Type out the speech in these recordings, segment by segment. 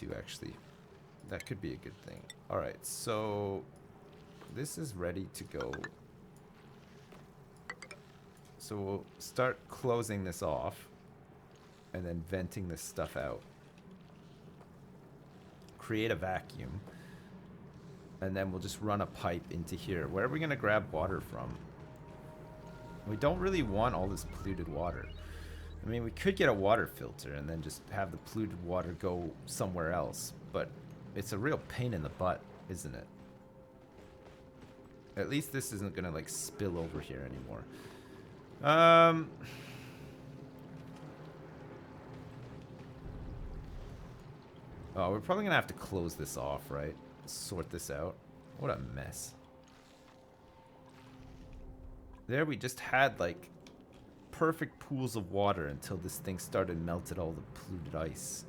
too, actually. That could be a good thing. Alright, so this is ready to go. So we'll start closing this off and then venting this stuff out. Create a vacuum. And then we'll just run a pipe into here. Where are we going to grab water from? We don't really want all this polluted water. I mean, we could get a water filter and then just have the polluted water go somewhere else. But it's a real pain in the butt, isn't it? At least this isn't going to, like, spill over here anymore. Oh, we're probably going to have to close this off, right? Sort this out. What a mess. There we just had, like, perfect pools of water until this thing started melted all the polluted ice.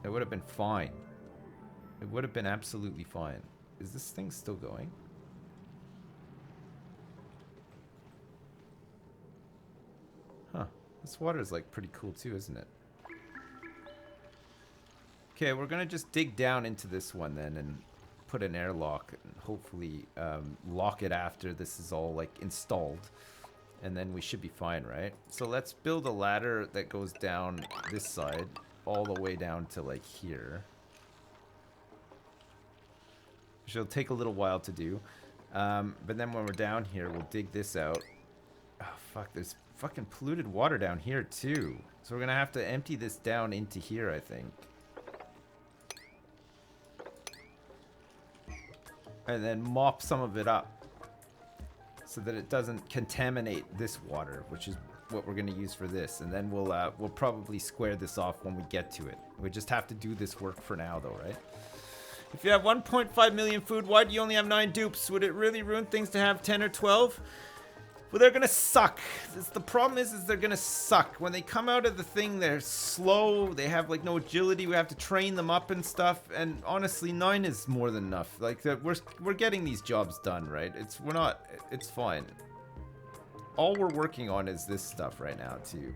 It would have been fine. It would have been absolutely fine. Is this thing still going? Huh. This water is, like, pretty cool too, isn't it? Okay, we're gonna just dig down into this one then and put an airlock and hopefully lock it after this is all, like, installed. And then we should be fine, right? So let's build a ladder that goes down this side all the way down to, like, here. Which will take a little while to do. But then when we're down here, we'll dig this out. Oh, fuck, there's fucking polluted water down here, too. So we're gonna have to empty this down into here, I think. And then mop some of it up so that it doesn't contaminate this water, which is what we're going to use for this. And then we'll probably square this off when we get to it. We just have to do this work for now, though, right? If you have 1.5 million food, why do you only have 9 dupes? Would it really ruin things to have 10 or 12? Well, they're gonna suck. The problem is they're gonna suck. When they come out of the thing, they're slow. They have, like, no agility. We have to train them up and stuff. And honestly, 9 is more than enough. Like, we're getting these jobs done, right? It's fine. All we're working on is this stuff right now, too.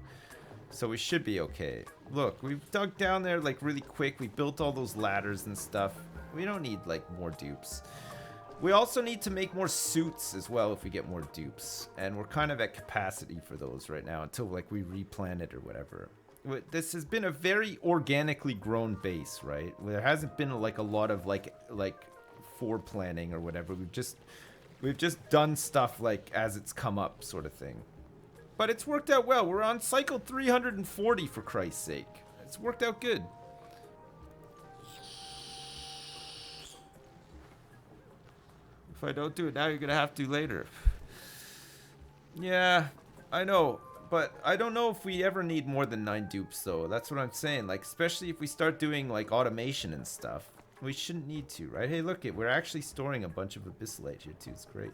So we should be okay. Look, we've dug down there, like, really quick. We built all those ladders and stuff. We don't need, like, more dupes. We also need to make more suits as well if we get more dupes. And we're kind of at capacity for those right now until, like, we replan it or whatever. This has been a very organically grown base, right? There hasn't been, like, a lot of, like foreplanning or whatever. We've just done stuff, like, as it's come up sort of thing. But it's worked out well. We're on cycle 340, for Christ's sake. It's worked out good. If I don't do it now, you're gonna have to later. Yeah, I know. But I don't know if we ever need more than 9 dupes, though. That's what I'm saying. Like, especially if we start doing, like, automation and stuff. We shouldn't need to, right? Hey, look, we're actually storing a bunch of abyssalite here, too. It's great.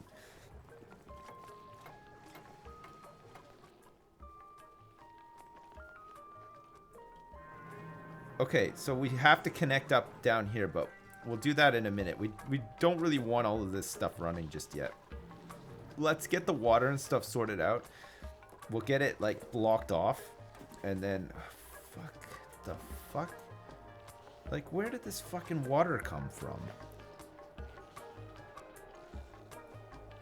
Okay, so we have to connect up down here, but we'll do that in a minute. We don't really want all of this stuff running just yet. Let's get the water and stuff sorted out. We'll get it, like, blocked off. And then... fuck. The fuck? Like, where did this fucking water come from?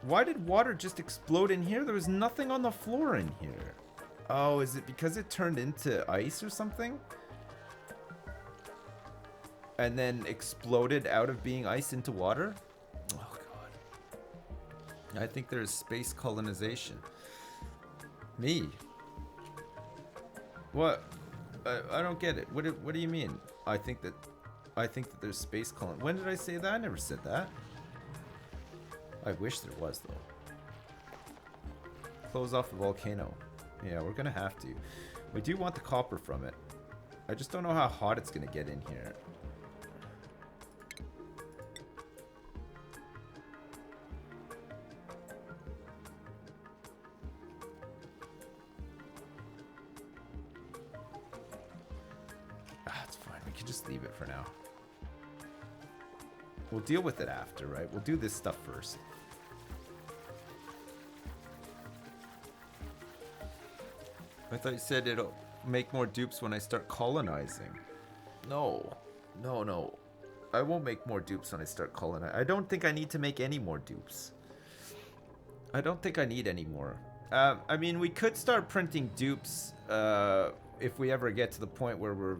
Why did water just explode in here? There was nothing on the floor in here. Oh, is it because it turned into ice or something? And then exploded out of being ice into water? Oh, God. I think there's space colonization. Me? What? I don't get it. What do you mean? I think that there's space colon. When did I say that? I never said that. I wish there was, though. Close off the volcano. Yeah, we're gonna have to. We do want the copper from it. I just don't know how hot it's gonna get in here. Just leave it for now. We'll deal with it after, right? We'll do this stuff first. I thought you said it'll make more dupes when I start colonizing. No. No, no. I won't make more dupes when I start calling it. I don't think I need to make any more dupes. I don't think I need any more. I mean, we could start printing dupes if we ever get to the point where we're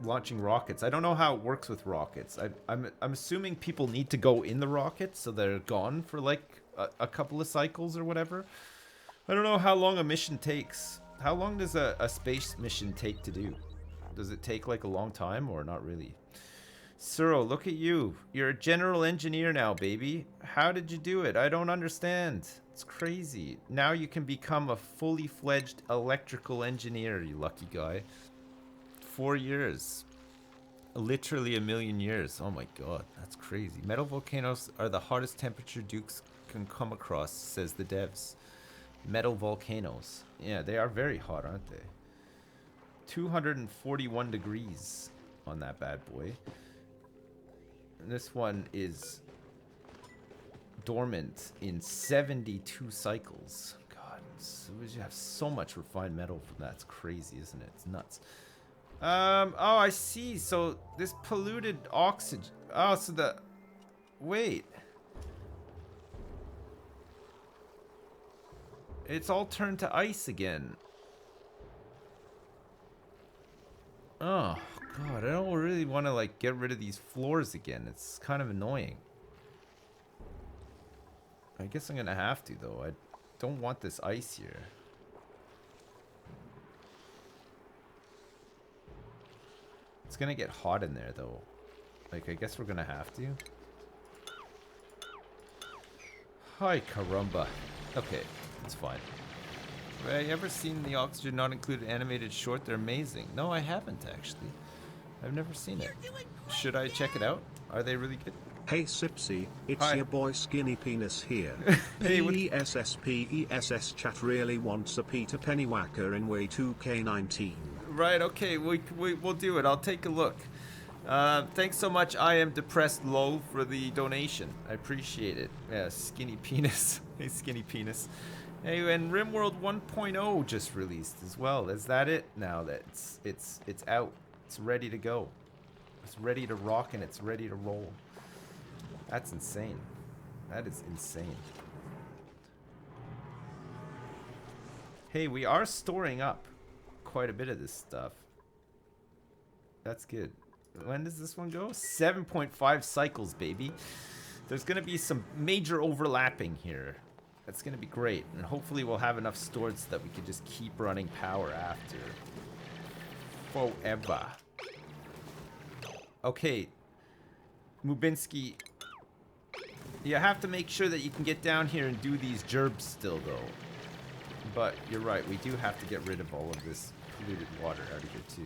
launching rockets. I don't know how it works with rockets. I'm assuming people need to go in the rockets, so they're gone for like a couple of cycles or whatever. I don't know how long a mission takes. How long does a space mission take to do? Does it take like a long time or not really? Suro, look at you. You're a general engineer now, baby. How did you do it? I don't understand. It's crazy. Now you can become a fully fledged electrical engineer, you lucky guy. 4 years. Literally a million years. Oh my god, that's crazy. Metal volcanoes are the hottest temperature dukes can come across, says the devs. Metal volcanoes. Yeah, they are very hot, aren't they? 241 degrees on that bad boy. And this one is dormant in 72 cycles. God, so we have so much refined metal from that. It's crazy, isn't it? It's nuts. Oh, I see. So this polluted oxygen. Oh, so the... Wait. It's all turned to ice again. Oh, God. I don't really want to, like, get rid of these floors again. It's kind of annoying. I guess I'm going to have to, though. I don't want this ice here. It's going to get hot in there, though. Like, I guess we're going to have to. Hi, caramba. Okay, it's fine. Have you ever seen the Oxygen Not Included animated short? They're amazing. No, I haven't, actually. I've never seen it. Should I check it out? Are they really good? Hey Sipsy, it's Hi. your boy Skinny Penis here. Hey, PESSPESS chat really wants a Peter Pennywhacker in way 2K19. Right, okay, we'll do it. I'll take a look. Thanks so much, I am depressed low, for the donation. I appreciate it. Yeah, Skinny Penis. Hey, Skinny Penis. Hey, and RimWorld 1.0 just released as well. Is that it? Now that it's out. It's ready to go. It's ready to rock and it's ready to roll. That's insane. That is insane. Hey, we are storing up quite a bit of this stuff. That's good. When does this one go? 7.5 cycles, baby. There's going to be some major overlapping here. That's going to be great. And hopefully we'll have enough stored so that we can just keep running power after. Forever. Okay. Mubinsky. You have to make sure that you can get down here and do these gerbs still, though. But you're right. We do have to get rid of all of this polluted water out of here, too.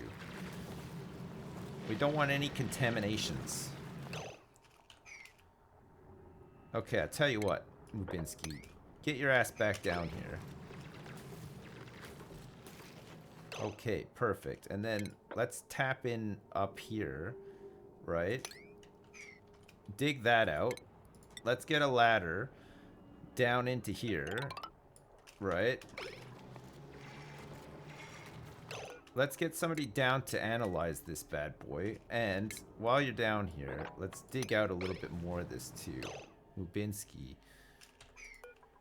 We don't want any contaminations. Okay, I'll tell you what, Mubinsky. Get your ass back down here. Okay, perfect. And then let's tap in up here, right? Dig that out. Let's get a ladder down into here, right? Let's get somebody down to analyze this bad boy. And while you're down here, let's dig out a little bit more of this too. Mubinsky.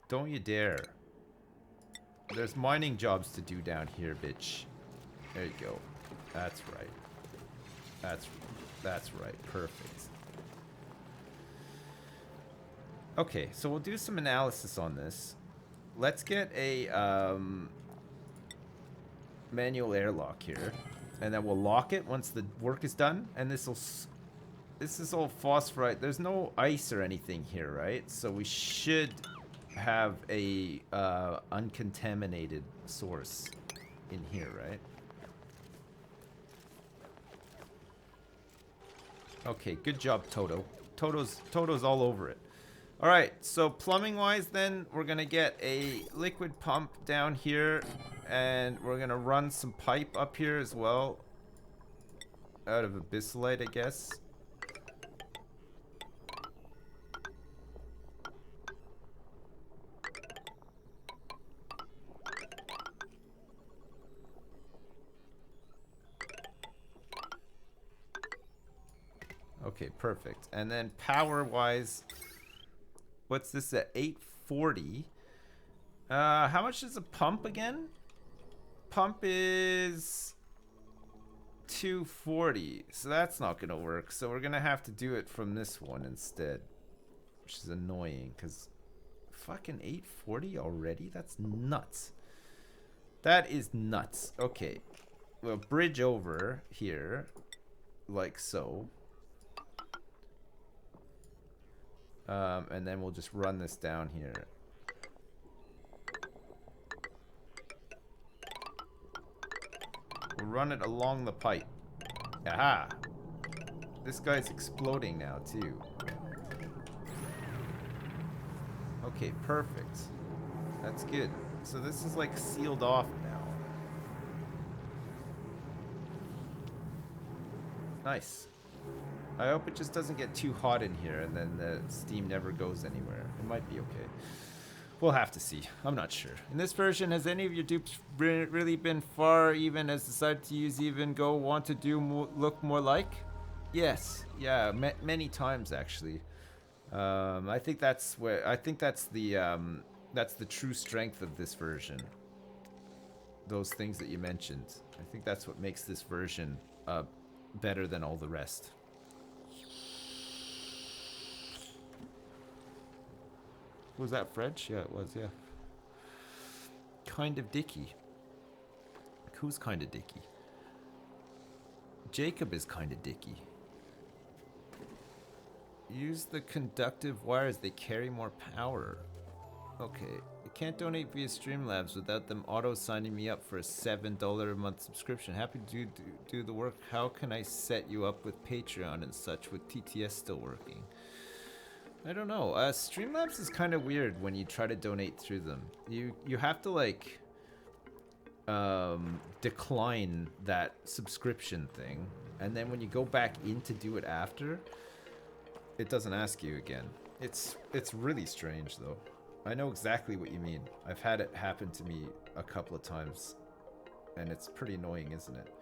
Don't you dare. There's mining jobs to do down here, bitch. There you go. That's right. That's right. Perfect. Okay, so we'll do some analysis on this. Let's get a manual airlock here, and then we'll lock it once the work is done. And this is all phosphorite. There's no ice or anything here, right? So we should have a uncontaminated source in here, right? Okay, good job, Toto. Toto's all over it. All right, so plumbing wise then, we're gonna get a liquid pump down here, and we're gonna run some pipe up here as well, out of abyssalite, I guess. Okay, perfect. And then power-wise, what's this at 840? How much is a pump again? Pump is 240, so that's not gonna work. So we're gonna have to do it from this one instead, which is annoying because fucking 840 already? That's nuts. That is nuts. Okay, we'll bridge over here like so. And then we'll just run this down here. We'll run it along the pipe. Aha! This guy's exploding now, too. Okay, perfect. That's good. So this is like sealed off now. Nice. I hope it just doesn't get too hot in here and then the steam never goes anywhere. It might be okay. We'll have to see. I'm not sure. In this version, has any of your dupes really been far even as decided to use even go want to do look more like? Yes. Yeah, many times actually. I think that's where that's the true strength of this version. Those things that you mentioned. I think that's what makes this version better than all the rest. Was that French? Yeah, it was, yeah. Kind of dicky. Who's kind of dicky? Jacob is kind of dicky. Use the conductive wires, they carry more power. Okay. I can't donate via Streamlabs without them auto-signing me up for a $7 a month subscription. Happy to do the work. How can I set you up with Patreon and such with TTS still working? I don't know. Streamlabs is kind of weird when you try to donate through them. You have to like decline that subscription thing, and then when you go back in to do it after, it doesn't ask you again. It's really strange though. I know exactly what you mean. I've had it happen to me a couple of times, and it's pretty annoying, isn't it?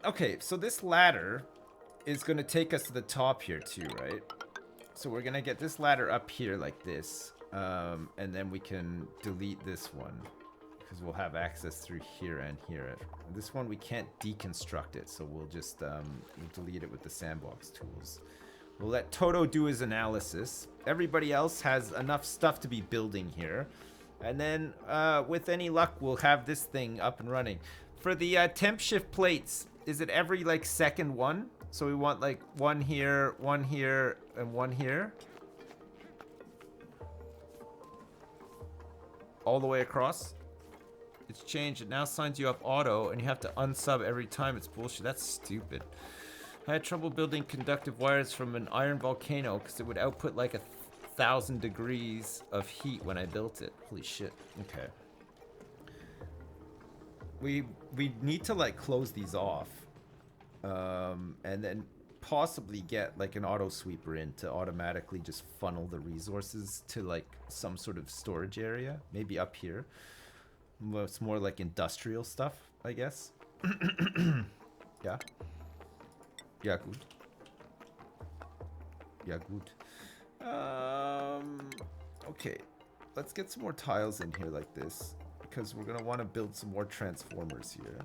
Okay, so this ladder is going to take us to the top here too, right? So we're going to get this ladder up here like this, and then we can delete this one because we'll have access through here and here. This one we can't deconstruct it, so we'll just we'll delete it with the sandbox tools. We'll let Toto do his analysis. Everybody else has enough stuff to be building here, and then with any luck we'll have this thing up and running. For the temp shift plates, is it every like second one? So we want like one here, and one here. All the way across. It's changed. It now signs you up auto, and you have to unsub every time. It's bullshit. That's stupid. I had trouble building conductive wires from an iron volcano because it would output like 1,000 degrees of heat when I built it. Holy shit. Okay. We need to like close these off. And then possibly get like an auto sweeper in to automatically just funnel the resources to like some sort of storage area, maybe up here. Well, it's more like industrial stuff, I guess. Yeah. Yeah, good. Yeah, good. Okay. Let's get some more tiles in here like this, because we're gonna want to build some more transformers here.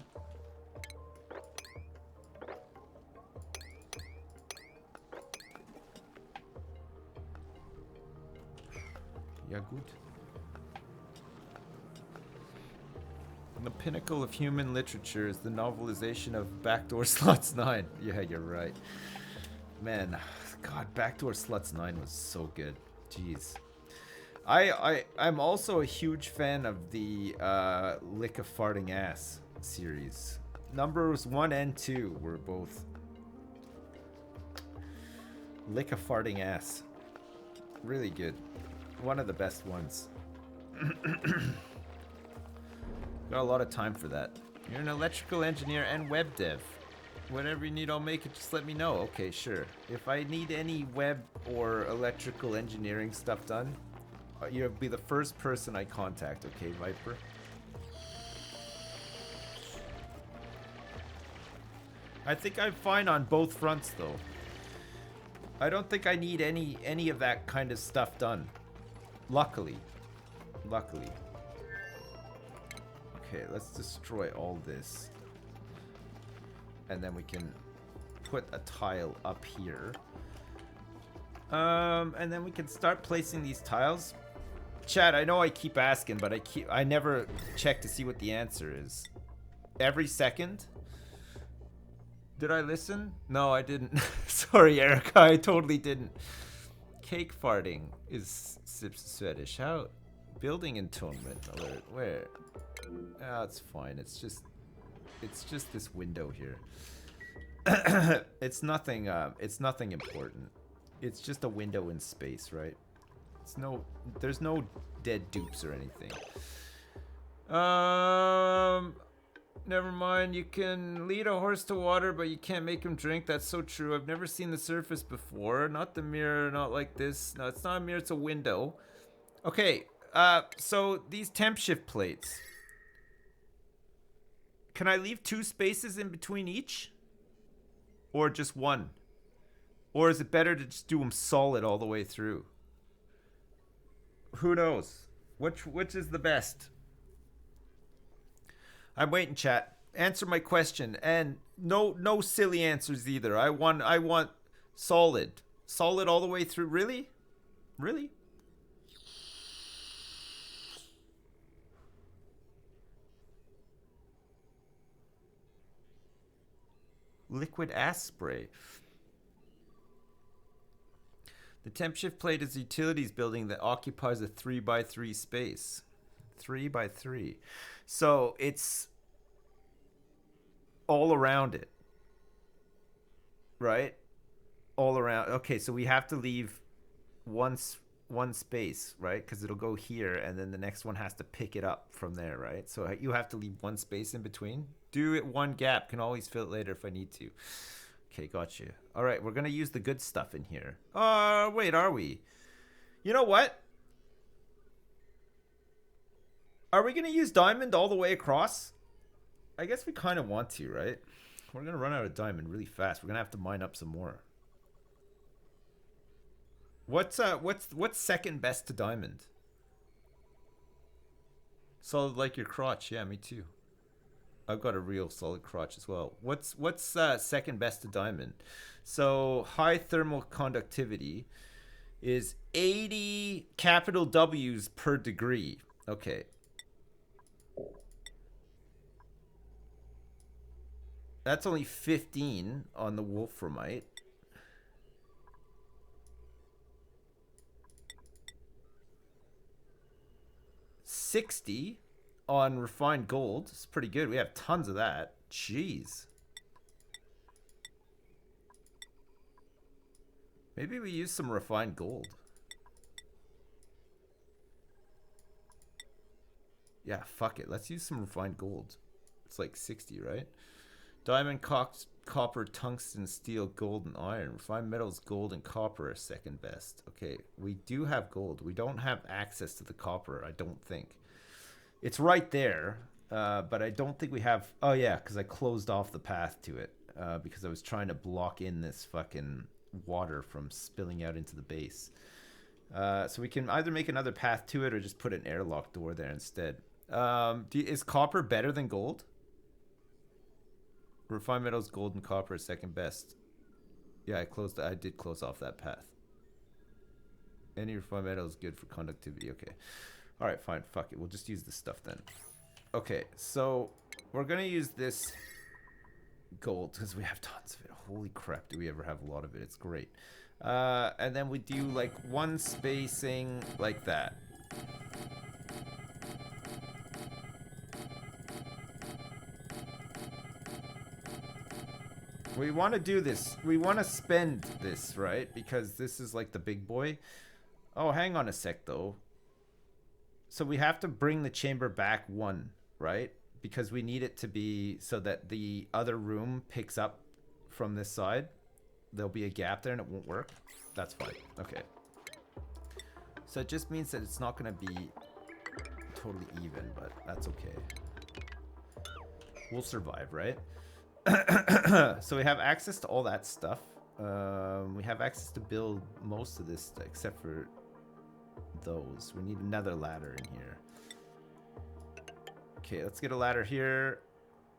Yeah, good. And the pinnacle of human literature is the novelization of Backdoor Sluts 9. Yeah, you're right. Man, God, Backdoor Sluts 9 was so good. Jeez. I'm also a huge fan of the Lick of Farting Ass series. Numbers 1 and 2 were both Lick of Farting Ass. Really good. One of the best ones. Got a lot of time for that. You're an electrical engineer and web dev. Whatever you need, I'll make it. Just let me know. Okay, sure. If I need any web or electrical engineering stuff done, you'll be the first person I contact, okay, Viper? I think I'm fine on both fronts, though. I don't think I need any of that kind of stuff done. Luckily. Luckily. Okay, let's destroy all this. And then we can put a tile up here. And then we can start placing these tiles. Chat, I know I keep asking, but I never check to see what the answer is. Every second? Did I listen? No, I didn't. Sorry, Erica, I totally didn't. Cake farting is Swedish. How? Building atonement alert. Where? Ah, it's fine. It's just this window here. It's nothing important. It's just a window in space, right? There's no dead dupes or anything. Never mind. You can lead a horse to water, but you can't make him drink. That's so true. I've never seen the surface before. Not the mirror, not like this. No, it's not a mirror, it's a window. Okay, so these temp shift plates. Can I leave 2 spaces in between each? Or just 1? Or is it better to just do them solid all the way through? Who knows? Which is the best? I'm waiting, chat. Answer my question, and no silly answers either. I want solid all the way through. Really? Really? Liquid ass spray. The temp shift plate is a utilities building that occupies a 3x3 space. 3x3. So it's all around it. Right? All around. Okay, so we have to leave one space, right? Because it'll go here, and then the next one has to pick it up from there, right? So you have to leave 1 space in between. Do it 1 gap. Can always fill it later if I need to. Okay, got you. All right, we're going to use the good stuff in here. Wait, are we? You know what? Are we going to use diamond all the way across? I guess we kind of want to, right? We're going to run out of diamond really fast. We're going to have to mine up some more. What's second best to diamond? Solid like your crotch. Yeah, me too. I've got a real solid crotch as well. What's second best to diamond? So high thermal conductivity is 80 capital W's per degree. Okay. That's only 15 on the wolframite. $60 on refined gold. It's pretty good. We have tons of that. Jeez. Maybe we use some refined gold. Yeah, fuck it. Let's use some refined gold. It's like 60, right? Diamond, copper, tungsten, steel, gold, and iron. Refined metals, gold, and copper are second best. Okay, we do have gold. We don't have access to the copper, I don't think. It's right there, but I don't think we have... Oh, yeah, because I closed off the path to it because I was trying to block in this fucking water from spilling out into the base. So we can either make another path to it or just put an airlock door there instead. Is copper better than gold? Refined metals, gold, and copper is second best. Yeah, I did close off that path. Any refined metal is good for conductivity. Okay. All right, fine. Fuck it. We'll just use this stuff then. Okay, so we're going to use this gold because we have tons of it. Holy crap, do we ever have a lot of it. It's great. And then we do like 1 spacing like that. We want to do this. We want to spend this, right? Because this is like the big boy. Oh, hang on a sec, though. So we have to bring the chamber back 1, right? Because we need it to be so that the other room picks up from this side. There'll be a gap there and it won't work. That's fine. Okay. So it just means that it's not going to be totally even, but that's okay. We'll survive, right? So we have access to all that stuff. We have access to build most of this except for those. We need another ladder in here. Okay, let's get a ladder here.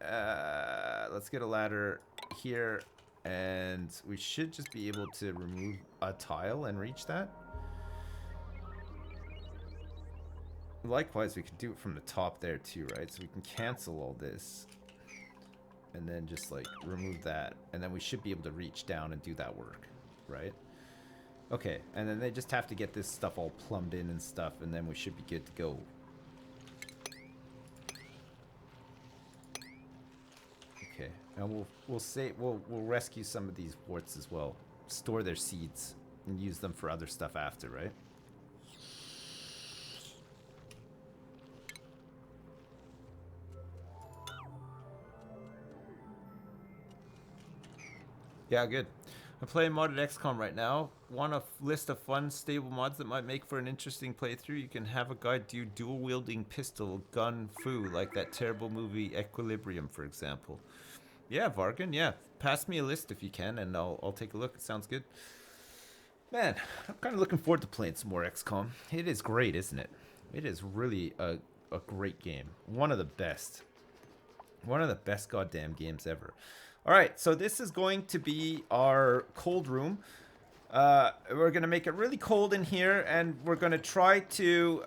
Let's get a ladder here. And we should just be able to remove a tile and reach that. Likewise, we could do it from the top there too, right? So we can cancel all this. And then just like remove that. And then we should be able to reach down and do that work, right? Okay, and then they just have to get this stuff all plumbed in and stuff, and then we should be good to go. Okay, and we'll rescue some of these warts as well. Store their seeds and use them for other stuff after, right? Yeah, good. I'm playing modded XCOM right now. Want a list of fun, stable mods that might make for an interesting playthrough? You can have a guy do dual-wielding pistol gun foo, like that terrible movie Equilibrium, for example. Yeah, Vargan, yeah. Pass me a list if you can, and I'll take a look. It sounds good. Man, I'm kind of looking forward to playing some more XCOM. It is great, isn't it? It is really a great game. One of the best. One of the best goddamn games ever. Alright, so this is going to be our cold room. We're going to make it really cold in here, and we're going to try to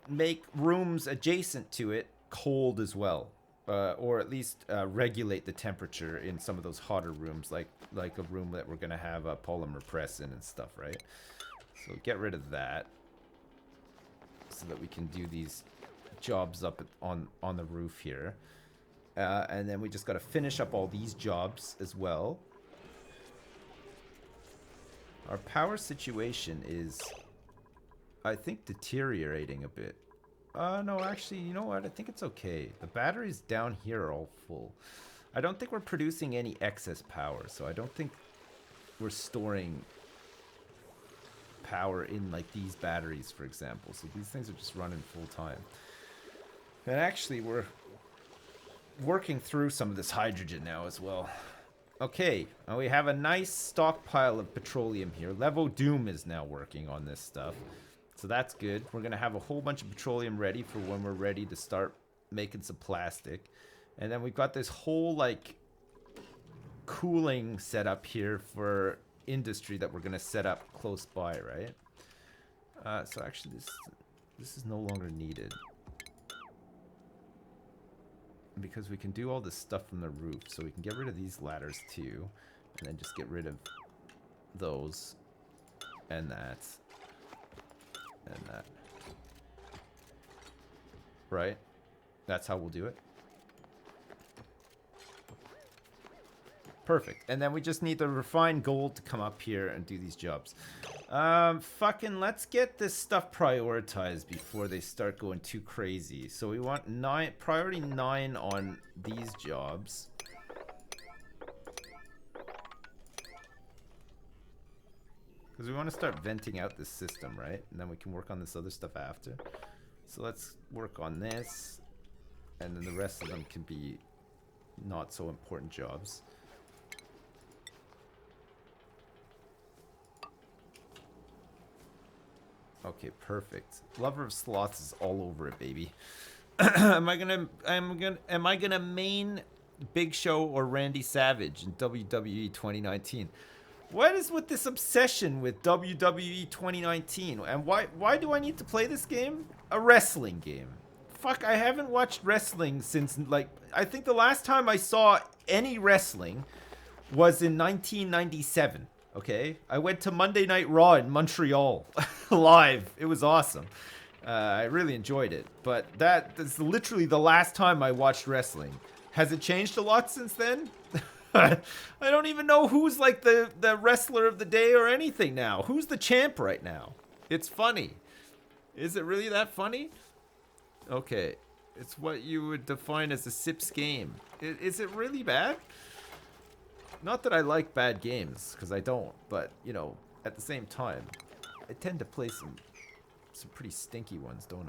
make rooms adjacent to it cold as well. Or at least regulate the temperature in some of those hotter rooms, like a room that we're going to have a polymer press in and stuff, right? So get rid of that so that we can do these jobs up on the roof here. And then we just got to finish up all these jobs as well. Our power situation is, I think, deteriorating a bit. No, actually, you know what? I think it's okay. The batteries down here are all full. I don't think we're producing any excess power, so I don't think we're storing power in, like, these batteries, for example. So these things are just running full time. And actually, we're working through some of this hydrogen now as well. Okay, we have a nice stockpile of petroleum here. Levo Doom is now working on this stuff. So that's good. We're going to have a whole bunch of petroleum ready for when we're ready to start making some plastic. And then we've got this whole, like, cooling setup here for industry that we're going to set up close by, right? So actually this is no longer needed. Because we can do all this stuff from the roof. So we can get rid of these ladders too. And then just get rid of those. And that. And that. Right? That's how we'll do it. Perfect. And then we just need the refined gold to come up here and do these jobs. Fucking let's get this stuff prioritized before they start going too crazy. So we want priority 9 on these jobs. Because we want to start venting out this system, right? And then we can work on this other stuff after. So let's work on this. And then the rest of them can be not so important jobs. Okay, perfect. Lover of Sloths is all over it, baby. Am I gonna main Big Show or Randy Savage in WWE 2019? What is with this obsession with WWE 2019? And why do I need to play this game? A wrestling game. Fuck, I haven't watched wrestling since, like, I think the last time I saw any wrestling was in 1997. Okay, I went to Monday Night Raw in Montreal live. It was awesome. I really enjoyed it. But that's literally the last time I watched wrestling. Has it changed a lot since then? I don't even know who's like the wrestler of the day or anything now. Who's the champ right now? It's funny. Is it really that funny? Okay, it's what you would define as a Sips game. Is it really bad? Not that I like bad games, because I don't, but, you know, at the same time, I tend to play some pretty stinky ones, don't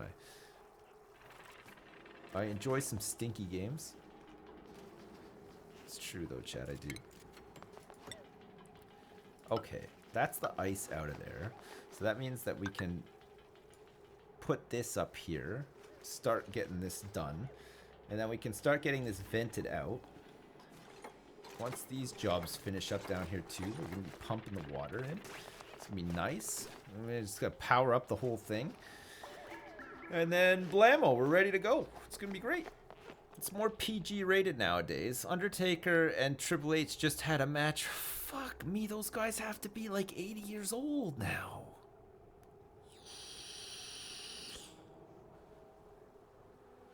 I? I enjoy some stinky games. It's true though, Chad, I do. Okay, that's the ice out of there. So that means that we can put this up here, start getting this done, and then we can start getting this vented out. Once these jobs finish up down here too, we're going to be pumping the water in. It's going to be nice. We're just going to power up the whole thing. And then blammo, we're ready to go. It's going to be great. It's more PG rated nowadays. Undertaker and Triple H just had a match. Fuck me, those guys have to be like 80 years old now.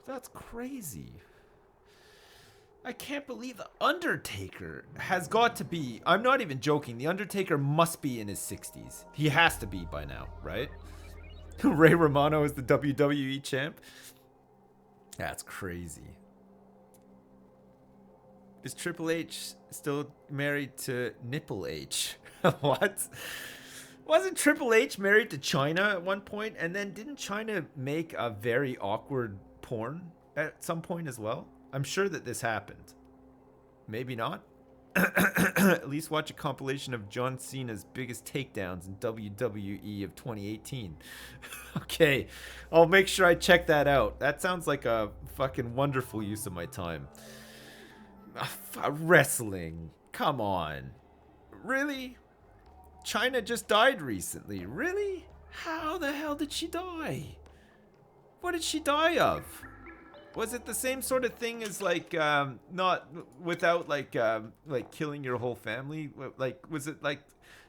That's crazy. I can't believe the Undertaker has got to be... I'm not even joking. The Undertaker must be in his 60s. He has to be by now, right? Ray Romano is the WWE champ. That's crazy. Is Triple H still married to Nipple H? What? Wasn't Triple H married to China at one point? And then didn't China make a very awkward porn at some point as well? I'm sure that this happened. Maybe not. At least watch a compilation of John Cena's biggest takedowns in WWE of 2018. Okay, I'll make sure I check that out. That sounds like a fucking wonderful use of my time. Wrestling. Come on. Really? China just died recently. Really? How the hell did she die? What did she die of? Was it the same sort of thing as like not without like killing your whole family? Like was it like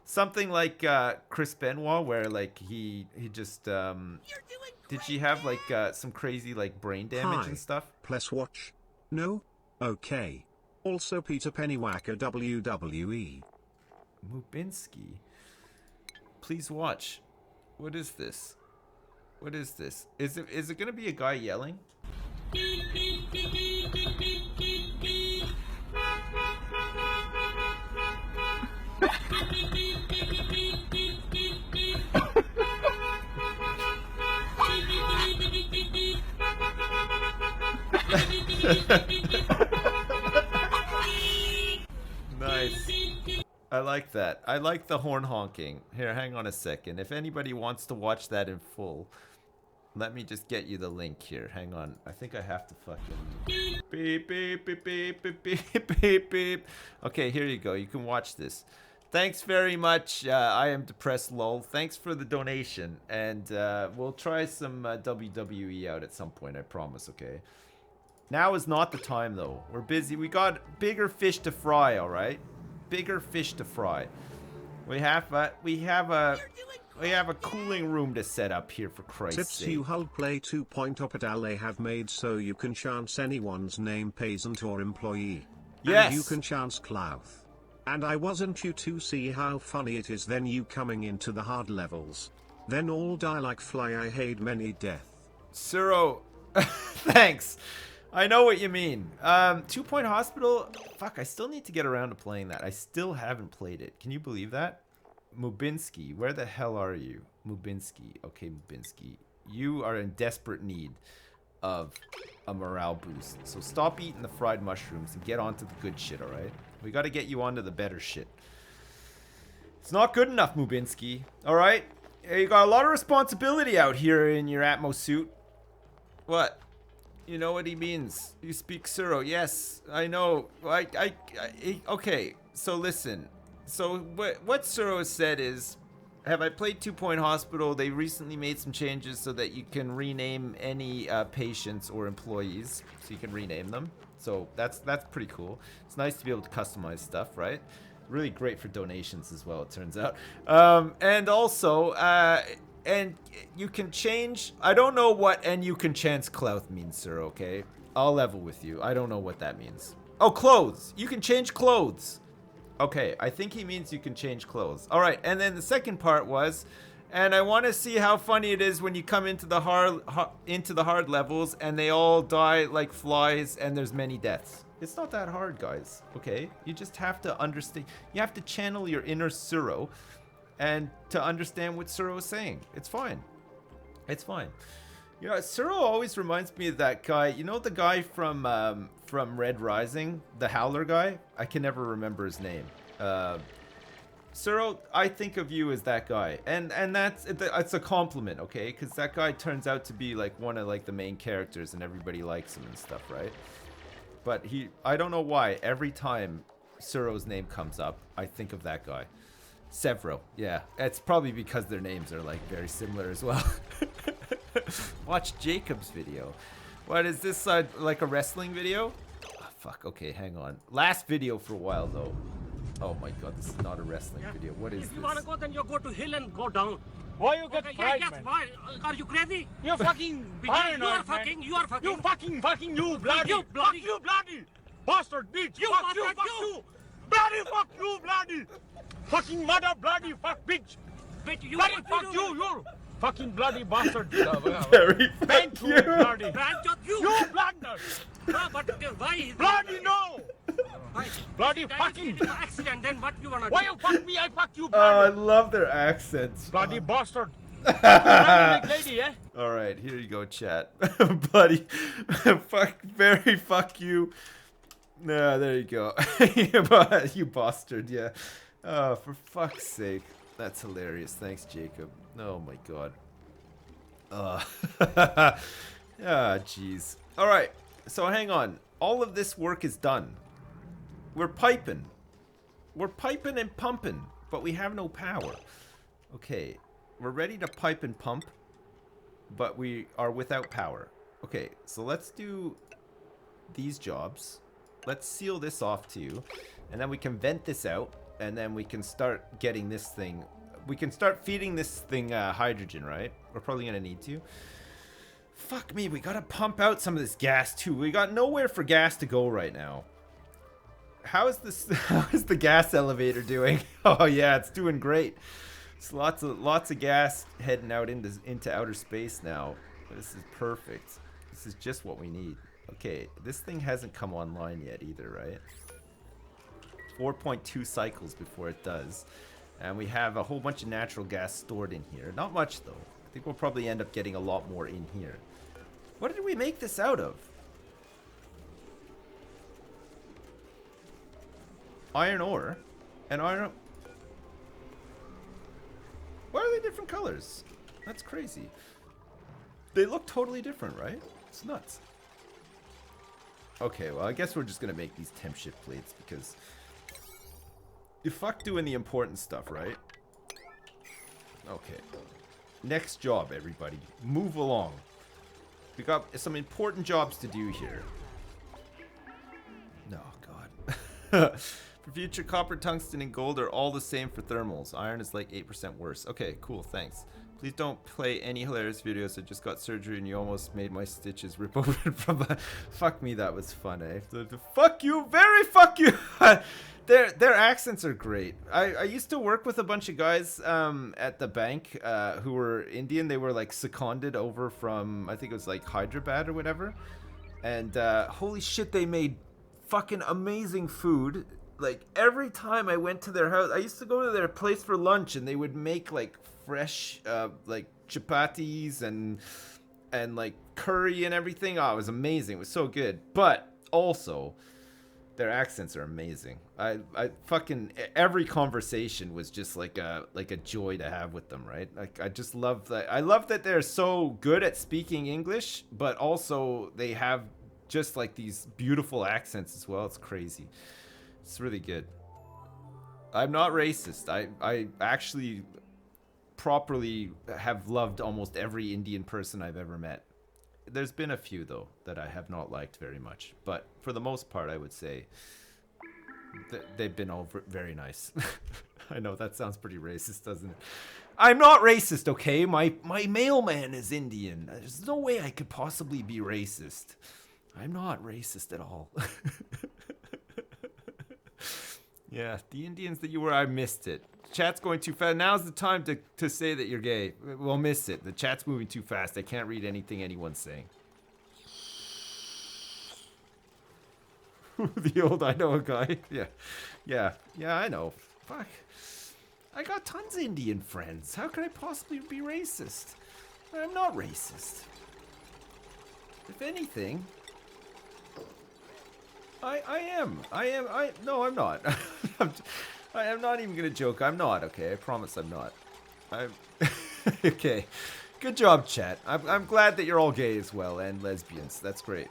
something like Chris Benoit where like he just did she have like some crazy like brain damage and stuff? Plus watch. No? Okay. Also Peter Pennywhacker WWE. Mubinski. Please watch. What is this? What is this? Is it gonna be a guy yelling? Nice. I like that. I like the horn honking. Here, hang on a second. If anybody wants to watch that in full, let me just get you the link here. Hang on. I think I have to fucking beep, beep, beep, beep, beep, beep, beep, beep. Okay, here you go. You can watch this. Thanks very much. I am depressed lol. Thanks for the donation. And we'll try some WWE out at some point, I promise, okay? Now is not the time, though. We're busy. We got bigger fish to fry, all right? Bigger fish to fry. We have a cooling room to set up here, for Christ's sake. Tips you Hull play 2.op at LA have made so you can chance anyone's name peasant or employee. Yes. And you can chance Clouth. And I wasn't you to see how funny it is then you coming into the hard levels. Then all die like fly I hate many death. Suro, thanks. I know what you mean. 2 Point Hospital. Fuck, I still need to get around to playing that. I still haven't played it. Can you believe that? Mubinski, where the hell are you? Mubinski. Okay, Mubinski. You are in desperate need of a morale boost. So stop eating the fried mushrooms and get onto the good shit, alright? We gotta get you onto the better shit. It's not good enough, Mubinski. Alright? You got a lot of responsibility out here in your Atmo suit. What? You know what he means. You speak Suro. Yes, I know. Okay, so listen. So what Suro said is, have I played 2 Point Hospital? They recently made some changes so that you can rename any patients or employees. So you can rename them. So that's pretty cool. It's nice to be able to customize stuff, right? Really great for donations as well, it turns out. And also, and you can change... I don't know what and you can chance clout means, sir, okay? I'll level with you. I don't know what that means. Oh, clothes! You can change clothes! Okay, I think he means you can change clothes. Alright, and then the second part was... And I want to see how funny it is when you come into the hard levels and they all die like flies and there's many deaths. It's not that hard, guys, okay? You just have to understand... You have to channel your inner Suro and to understand what Suro is saying. It's fine. It's fine. You know, Suro always reminds me of that guy. You know the guy from Red Rising, the Howler guy? I can never remember his name. Suro, I think of you as that guy, and that's it's a compliment, okay? Because that guy turns out to be like one of like the main characters, and everybody likes him and stuff, right? But I don't know why. Every time Suro's name comes up, I think of that guy. Severo, yeah. It's probably because their names are like very similar as well. Watch Jacob's video. What is this, like a wrestling video? Oh, fuck, okay, hang on. Last video for a while though. Oh my god, this is not a wrestling video. What is this? If you wanna go, then you go to hill and go down. Why you get fried, yes, man? why? Are you crazy? You're fucking paranoid, You are man. fucking, you are fucking. You fucking you bloody. You bloody. Fuck you bloody. Bastard bitch. You fuck you, bastard, fuck you. you. Bloody fuck you bloody. Fucking mother bloody fuck bitch. Bitch, you Bloody what fuck you. you fucking bloody bastard. Very Thank fuck you, you. bloody. Branch of you. You blunder. No, but why? Bloody no. Why? Bloody That fucking. is an accident. Then what you wanna do? Why you fuck me? I fuck you Oh, I bloody. love their accents. Bloody bastard. Bloody lady, eh? All right, here you go, chat. Buddy, fuck you. No, there you go. You bastard, yeah. Oh, for fuck's sake. That's hilarious. Thanks, Jacob. Oh my god. Ah, jeez. All right, so hang on. All of this work is done. We're piping. We're piping and pumping, but we have no power. Okay, we're ready to pipe and pump, but we are without power. Okay, so let's do these jobs. Let's seal this off too, and then we can vent this out, and then we can start getting this thing. We can start feeding this thing hydrogen, right? We're probably gonna need to. Fuck me, we gotta pump out some of this gas too. We got nowhere for gas to go right now. How is the gas elevator doing? Oh yeah, it's doing great. It's lots of gas heading out into outer space now. This is perfect. This is just what we need. Okay, this thing hasn't come online yet either, right? 4.2 cycles before it does. And we have a whole bunch of natural gas stored in here. Not much though. I think we'll probably end up getting a lot more in here. What did we make this out of? Iron ore. And iron... Why are they different colors? That's crazy. They look totally different, right? It's nuts. Okay, well, I guess we're just gonna make these temp shift plates because you fuck doing the important stuff, right? Okay. Next job, everybody. Move along. We got some important jobs to do here. No, God. For future, copper, tungsten, and gold are all the same for thermals. Iron is like 8% worse. Okay, cool, thanks. Please don't play any hilarious videos. I just got surgery and you almost made my stitches rip open from the... Fuck me, that was fun, eh? Fuck you, very fuck you! Their accents are great. I used to work with a bunch of guys at the bank who were Indian. They were like seconded over from, I think it was like Hyderabad or whatever. And holy shit, they made fucking amazing food. Like every time I went to their house, I used to go to their place for lunch and they would make like fresh like chapatis and like curry and everything. Oh, it was amazing. It was so good. But also their accents are amazing. I fucking every conversation was just like a joy to have with them, right? Like I just love that. I love that they're so good at speaking English, but also they have just like these beautiful accents as well. It's crazy. It's really good. I'm not racist. I actually properly have loved almost every Indian person I've ever met. There's been a few though that I have not liked very much, but for the most part I would say they've been all very nice. I know that sounds pretty racist, doesn't it? I'm not racist, okay? My mailman is Indian. There's no way I could possibly be racist. I'm not racist at all. Yeah, the Indians that you were, I missed it. Chat's going too fast. Now's the time to say that you're gay. We'll miss it. The chat's moving too fast. I can't read anything anyone's saying. The old I know a guy. Yeah, I know. Fuck. I got tons of Indian friends. How could I possibly be racist? I'm not racist. If anything, no, I'm not. I am not even gonna joke. I'm not, okay? I promise I'm not. I'm, okay. Good job, chat. I'm glad that you're all gay as well, and lesbians. That's great.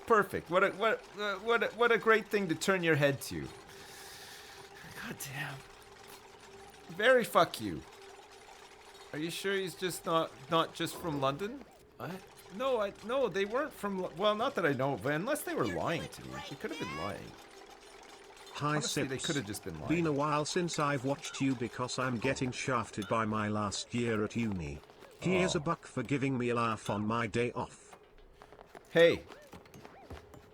Perfect. What a great thing to turn your head to. God damn. Very fuck you. Are you sure he's just not just from London? No, they weren't from. Well, not that I know, but unless they were lying to me, they could have been lying. Hi Honestly, Sips. they could have just been lying. Been a while since I've watched you because I'm getting shafted by my last year at uni. Here's a buck for giving me a laugh on my day off. Hey.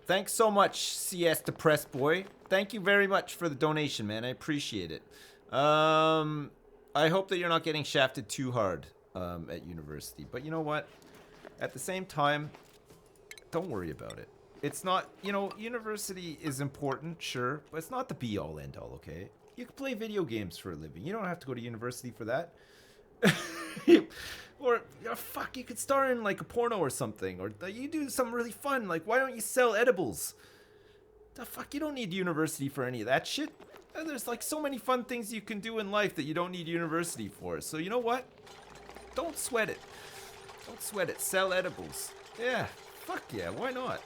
Thanks so much, CS Depressed Boy. Thank you very much for the donation, man. I appreciate it. I hope that you're not getting shafted too hard at university. But you know what? At the same time, don't worry about it. It's not, university is important, sure, but it's not the be-all, end-all, okay? You can play video games for a living. You don't have to go to university for that. Or, fuck, you could star in, like, a porno or something. Or you do something really fun. Like, why don't you sell edibles? The fuck, you don't need university for any of that shit. There's, like, so many fun things you can do in life that you don't need university for. So, you know what? Don't sweat it. Don't sweat it. Sell edibles. Yeah, fuck yeah, why not?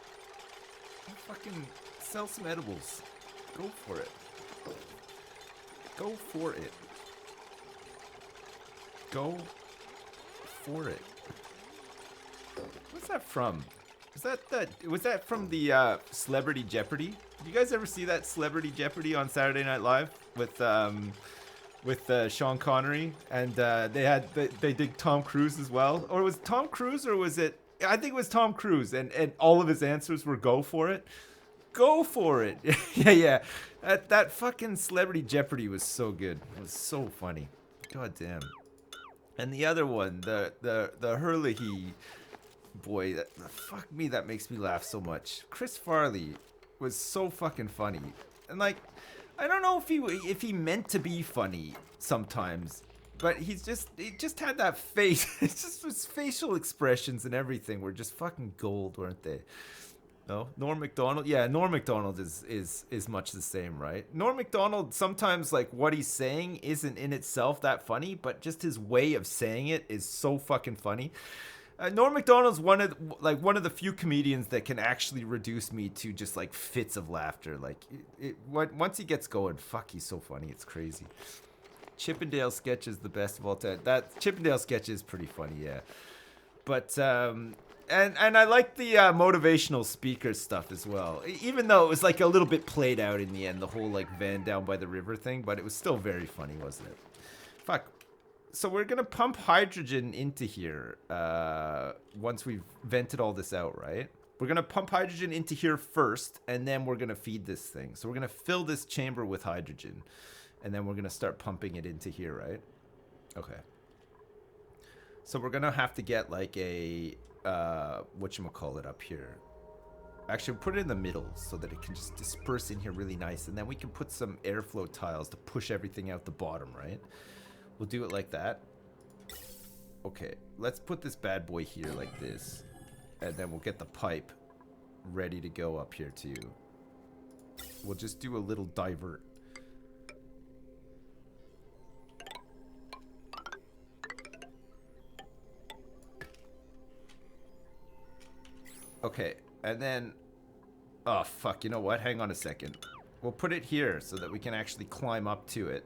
Fucking sell some edibles. Go for it. Go for it. Go for it. What's that from? Was that from the Celebrity Jeopardy? Did you guys ever see that Celebrity Jeopardy on Saturday Night Live with Sean Connery, and they did Tom Cruise as well? Or was it Tom Cruise, or was it? I think it was Tom Cruise, and all of his answers were "Go for it, go for it." yeah. That fucking Celebrity Jeopardy was so good. It was so funny. God damn. And the other one, the Herlihy boy, fuck me, that makes me laugh so much. Chris Farley was so fucking funny, and like, I don't know if he meant to be funny sometimes, but he just had that face. It's just his facial expressions and everything were just fucking gold, weren't they? No, Norm Macdonald. Yeah, Norm Macdonald is much the same, right? Norm Macdonald, sometimes like what he's saying isn't in itself that funny, but just his way of saying it is so fucking funny. Norm Macdonald's one of the few comedians that can actually reduce me to just like fits of laughter. Like once he gets going, fuck, he's so funny, it's crazy. Chippendale sketch is the best of all time. That Chippendale sketch is pretty funny, yeah. But and I like the motivational speaker stuff as well. Even though it was like a little bit played out in the end, the whole like van down by the river thing, but it was still very funny, wasn't it? Fuck. So we're gonna pump hydrogen into here once we've vented all this out, right? We're gonna pump hydrogen into here first, and then we're gonna feed this thing. So we're gonna fill this chamber with hydrogen, and then we're gonna start pumping it into here, right? Okay. So we're gonna have to get like a whatchamacallit up here. Actually, put it in the middle so that it can just disperse in here really nice, and then we can put some airflow tiles to push everything out the bottom, right? We'll do it like that. Okay, let's put this bad boy here like this, and then we'll get the pipe ready to go up here too. We'll just do a little divert. Okay, and then, oh fuck, you know what? Hang on a second. We'll put it here so that we can actually climb up to it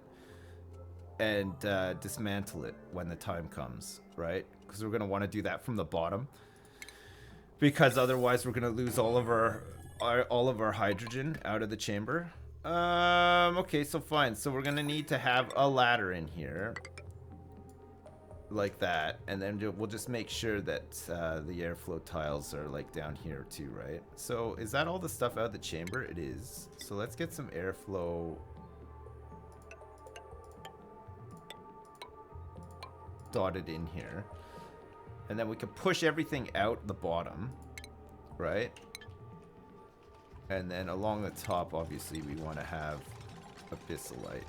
and dismantle it when the time comes, right? Because we're gonna want to do that from the bottom, because otherwise we're gonna lose all of our hydrogen out of the chamber. Okay, so fine. So we're gonna need to have a ladder in here, like that, and then we'll just make sure that the airflow tiles are like down here too, right? So is that all the stuff out of the chamber? It is. So let's get some airflow dotted in here, and then we can push everything out the bottom, right? And then along the top, obviously we want to have abyssalite,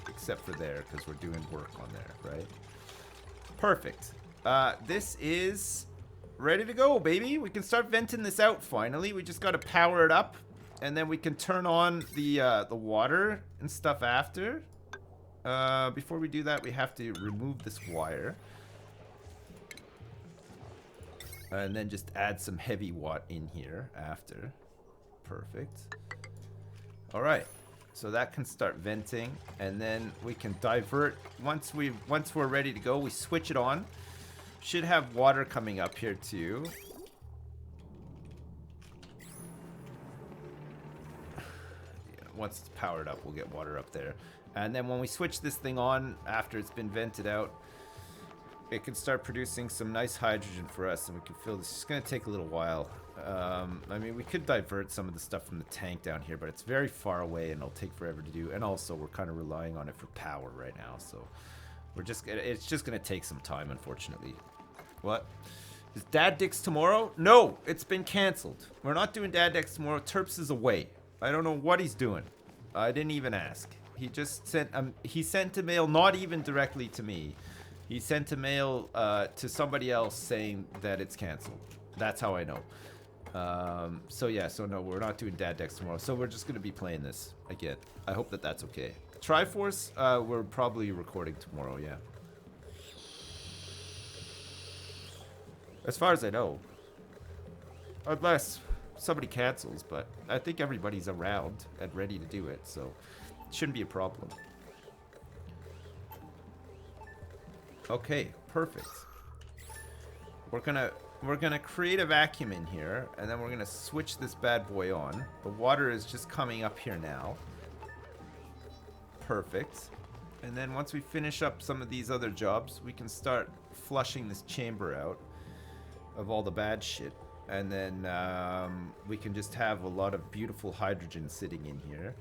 except for there because we're doing work on there, right? Perfect. This is ready to go, baby. We can start venting this out finally. We just gotta power it up, and then we can turn on the water and stuff after. Before we do that, we have to remove this wire. And then just add some heavy watt in here after. Perfect. Alright. So that can start venting, and then we can divert. Once we're ready to go, we switch it on. Should have water coming up here too. Yeah, once it's powered up, we'll get water up there. And then when we switch this thing on after it's been vented out, it can start producing some nice hydrogen for us, and we can fill this. It's going to take a little while. I mean, we could divert some of the stuff from the tank down here, but it's very far away and it'll take forever to do. And also, we're kind of relying on it for power right now, so it's just going to take some time, unfortunately. What? Is Dad Dicks tomorrow? No, it's been canceled. We're not doing Dad Dicks tomorrow. Terps is away. I don't know what he's doing. I didn't even ask. He just sent he sent a mail, not even directly to me. He sent a mail to somebody else saying that it's canceled. That's how I know. So yeah, so no, we're not doing Dad Decks tomorrow. So we're just going to be playing this again. I hope that that's okay. Triforce, we're probably recording tomorrow, yeah. As far as I know. Unless somebody cancels, but I think everybody's around and ready to do it, so it shouldn't be a problem. Okay, perfect. We're gonna create a vacuum in here, and then we're gonna switch this bad boy on. The water is just coming up here now. Perfect. And then once we finish up some of these other jobs, we can start flushing this chamber out of all the bad shit. And then we can just have a lot of beautiful hydrogen sitting in here.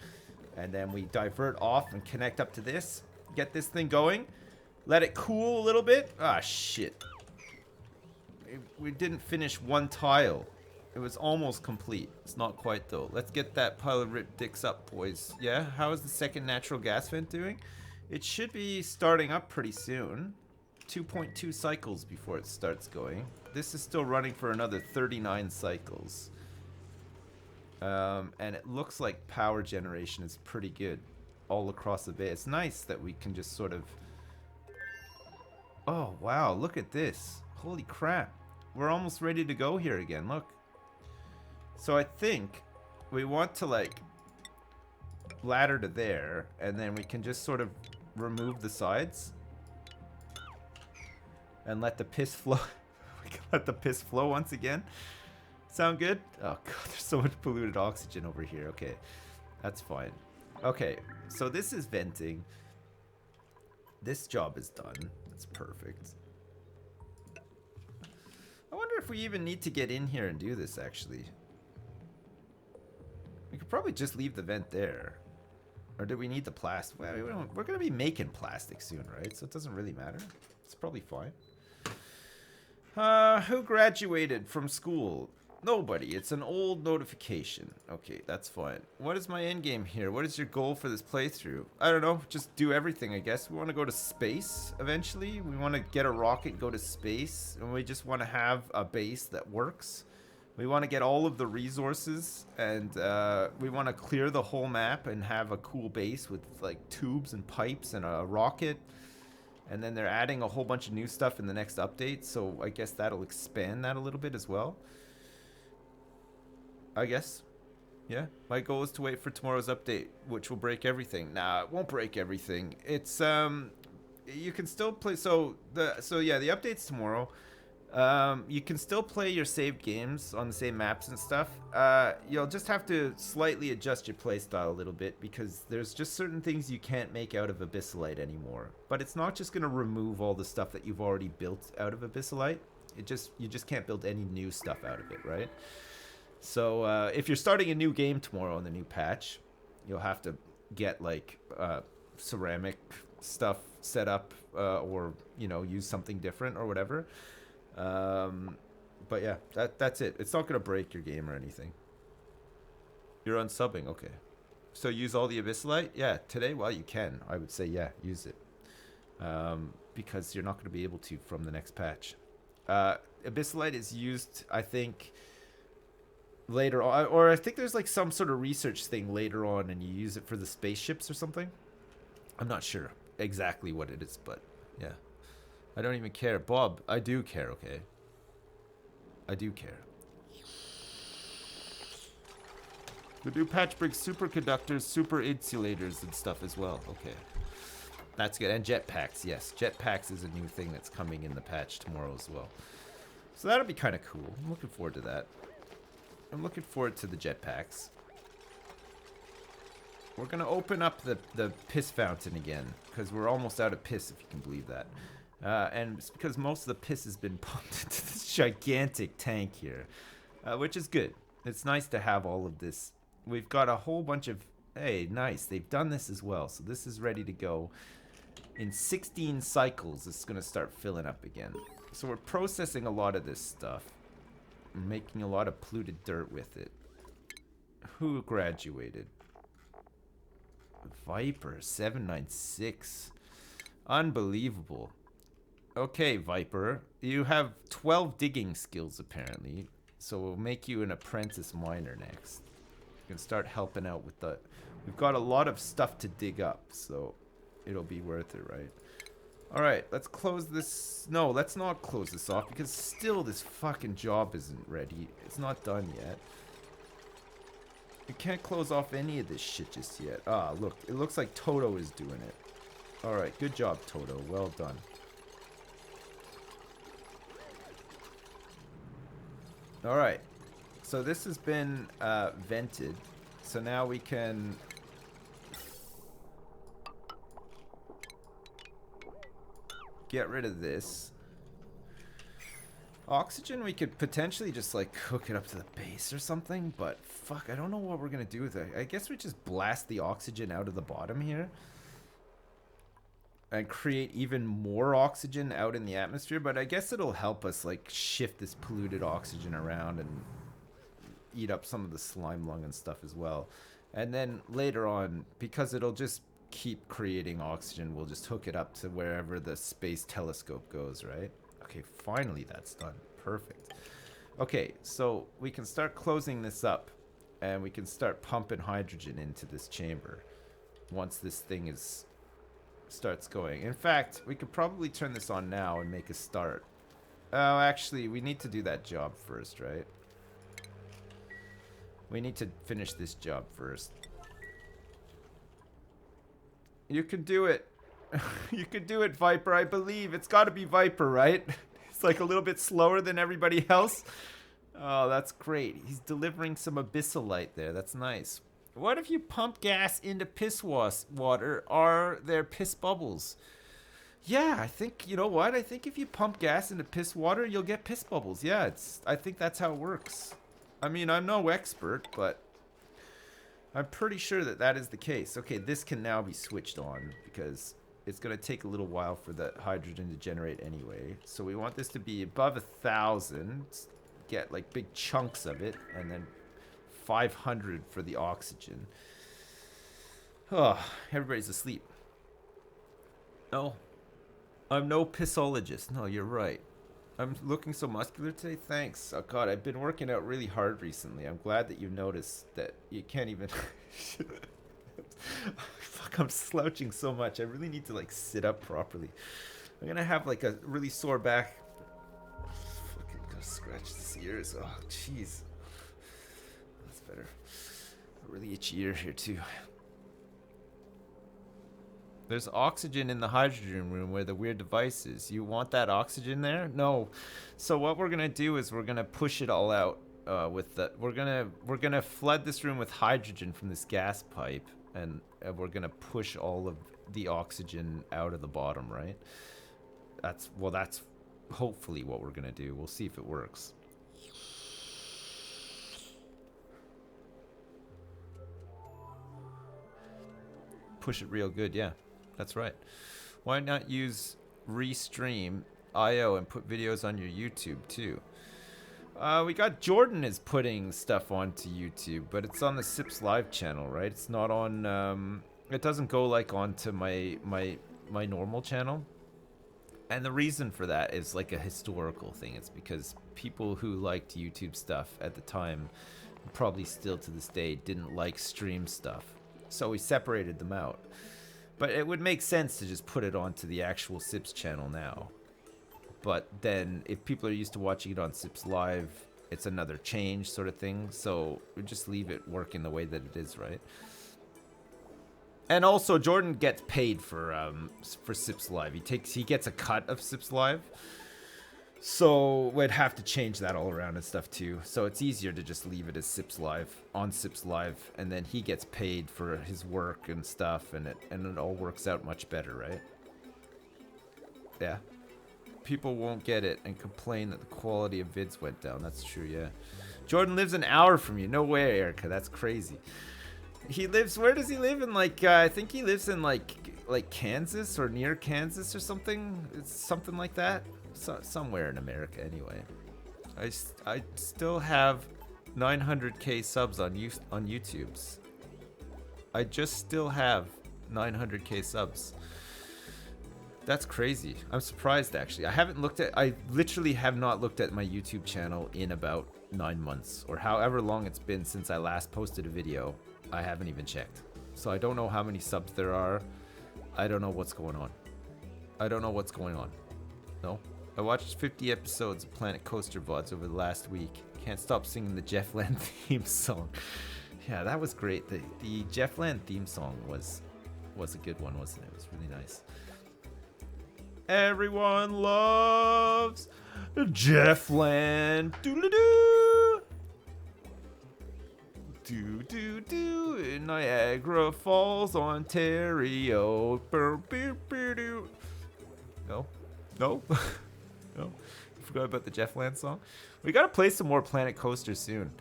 And then we divert off and connect up to this. Get this thing going. Let it cool a little bit. Ah, shit. We didn't finish one tile. It was almost complete. It's not quite, though. Let's get that pile of ripped dicks up, boys. Yeah? How is the second natural gas vent doing? It should be starting up pretty soon. 2.2 cycles before it starts going. This is still running for another 39 cycles. And it looks like power generation is pretty good all across the bay. It's nice that we can just sort of... Oh, wow. Look at this. Holy crap. We're almost ready to go here again. Look. So I think we want to, like, ladder to there, and then we can just sort of remove the sides and let the piss flow. We can let the piss flow once again. Sound good? Oh, God. There's so much polluted oxygen over here. Okay. That's fine. Okay. So this is venting. This job is done. That's perfect. I wonder if we even need to get in here and do this, actually. We could probably just leave the vent there. Or do we need the plastic? Well, we're going to be making plastic soon, right? So it doesn't really matter. It's probably fine. Who graduated from school? Nobody. It's an old notification. Okay, that's fine. What is my endgame here? What is your goal for this playthrough? I don't know. Just do everything, I guess. We want to go to space eventually. We want to get a rocket, go to space. And we just want to have a base that works. We want to get all of the resources. And we want to clear the whole map and have a cool base with like tubes and pipes and a rocket. And then they're adding a whole bunch of new stuff in the next update. So I guess that'll expand that a little bit as well. I guess. Yeah. My goal is to wait for tomorrow's update, which will break everything. Nah, it won't break everything. It's you can still play yeah, the update's tomorrow. You can still play your saved games on the same maps and stuff. You'll just have to slightly adjust your playstyle a little bit because there's just certain things you can't make out of Abyssalite anymore. But it's not just going to remove all the stuff that you've already built out of Abyssalite. You just can't build any new stuff out of it, right? So if you're starting a new game tomorrow in the new patch, you'll have to get like ceramic stuff set up or, you know, use something different or whatever. But yeah, that's it. It's not going to break your game or anything. You're unsubbing. Okay. So use all the Abyssalite? Yeah, today? Well, you can. I would say, yeah, use it. because you're not going to be able to from the next patch. Abyssalite is used, I think, later on, or I think there's like some sort of research thing later on, and you use it for the spaceships or something. I'm not sure exactly what it is, but yeah. I don't even care. Bob, I do care, okay? I do care. The new patch brings superconductors, super insulators, and stuff as well. Okay. That's good. And jetpacks, yes. Jetpacks is a new thing that's coming in the patch tomorrow as well. So that'll be kind of cool. I'm looking forward to that. I'm looking forward to the jetpacks. We're going to open up the piss fountain again, because we're almost out of piss, if you can believe that. And it's because most of the piss has been pumped into this gigantic tank here, which is good. It's nice to have all of this. We've got a whole bunch of... Hey, nice. They've done this as well, so this is ready to go. In 16 cycles, it's going to start filling up again. So we're processing a lot of this stuff. We're making a lot of polluted dirt with it. Who graduated? Viper 796. Unbelievable. Okay, Viper, you have 12 digging skills apparently, so we'll make you an apprentice miner next. You can start helping out with the... We've got a lot of stuff to dig up, so it'll be worth it, right? Alright, let's close this... No, let's not close this off, because still this fucking job isn't ready. It's not done yet. We can't close off any of this shit just yet. Ah, look, it looks like Toto is doing it. Alright, good job, Toto. Well done. Alright, so this has been vented. So now we can... get rid of this. Oxygen, we could potentially just like hook it up to the base or something, but fuck, I don't know what we're gonna do with it. I guess we just blast the oxygen out of the bottom here and create even more oxygen out in the atmosphere, but I guess it'll help us like shift this polluted oxygen around and eat up some of the slime lung and stuff as well. And then later on, because it'll just keep creating oxygen, we'll just hook it up to wherever the space telescope goes, right? Okay, finally that's done. Perfect. Okay, so we can start closing this up and we can start pumping hydrogen into this chamber once this thing starts going. In fact, we could probably turn this on now and make a start. Oh, actually, we need to do that job first, right? We need to finish this job first. You can do it. You can do it, Viper, I believe. It's got to be Viper, right? It's like a little bit slower than everybody else. Oh, that's great. He's delivering some abyssalite there. That's nice. What if you pump gas into piss water? Are there piss bubbles? Yeah, I think, you know what? I think if you pump gas into piss water, you'll get piss bubbles. Yeah, I think that's how it works. I mean, I'm no expert, but I'm pretty sure that that is the case. Okay, this can now be switched on because it's going to take a little while for the hydrogen to generate anyway. So we want this to be above 1,000, get like big chunks of it, and then 500 for the oxygen. Oh, everybody's asleep. No, I'm no pissologist. No, you're right. I'm looking so muscular today. Thanks. Oh God, I've been working out really hard recently. I'm glad that you noticed that you can't even... Fuck, I'm slouching so much. I really need to like sit up properly. I'm gonna have like a really sore back. Fucking gotta scratch these ears. Oh, jeez. That's better. A really itchy ear here too. There's oxygen in the hydrogen room where the weird device is. You want that oxygen there? No. So what we're gonna do is we're gonna push it all out with the. We're gonna flood this room with hydrogen from this gas pipe, and we're gonna push all of the oxygen out of the bottom, right? That's hopefully what we're gonna do. We'll see if it works. Push it real good, yeah. That's right. Why not use Restream IO and put videos on your YouTube too? We got Jordan is putting stuff onto YouTube, but it's on the Sips Live channel, right? It's not on. It doesn't go like onto my my normal channel. And the reason for that is like a historical thing. It's because people who liked YouTube stuff at the time, probably still to this day, didn't like stream stuff. So we separated them out. But it would make sense to just put it onto the actual Sips channel now. But then if people are used to watching it on Sips Live, it's another change sort of thing. So we just leave it working the way that it is, right? And also, Jordan gets paid for Sips Live. He gets a cut of Sips Live. So we'd have to change that all around and stuff too. So it's easier to just leave it as Sips Live on Sips Live, and then he gets paid for his work and stuff, and it all works out much better, right? Yeah. People won't get it and complain that the quality of vids went down. That's true, yeah. Jordan lives an hour from you. No way, Erica. That's crazy. He lives, where does he live? In like, I think he lives in like Kansas or near Kansas or something. It's something like that. So, somewhere in America anyway. I still have 900k subs on YouTube's. I just still have 900k subs. That's crazy. I'm surprised actually. I literally have not looked at my YouTube channel in about 9 months or however long it's been since I last posted a video. I haven't even checked. So I don't know how many subs there are. I don't know what's going on. No. I watched 50 episodes of Planet Coaster VODs over the last week. Can't stop singing the Jeff Land theme song. Yeah, that was great. The Jeff Land theme song was a good one, wasn't it? It was really nice. Everyone loves Jeff Land. Doodle-doo. Do in Niagara Falls, Ontario. No. No. You forgot about the Jeff Land song? We gotta play some more Planet Coaster soon.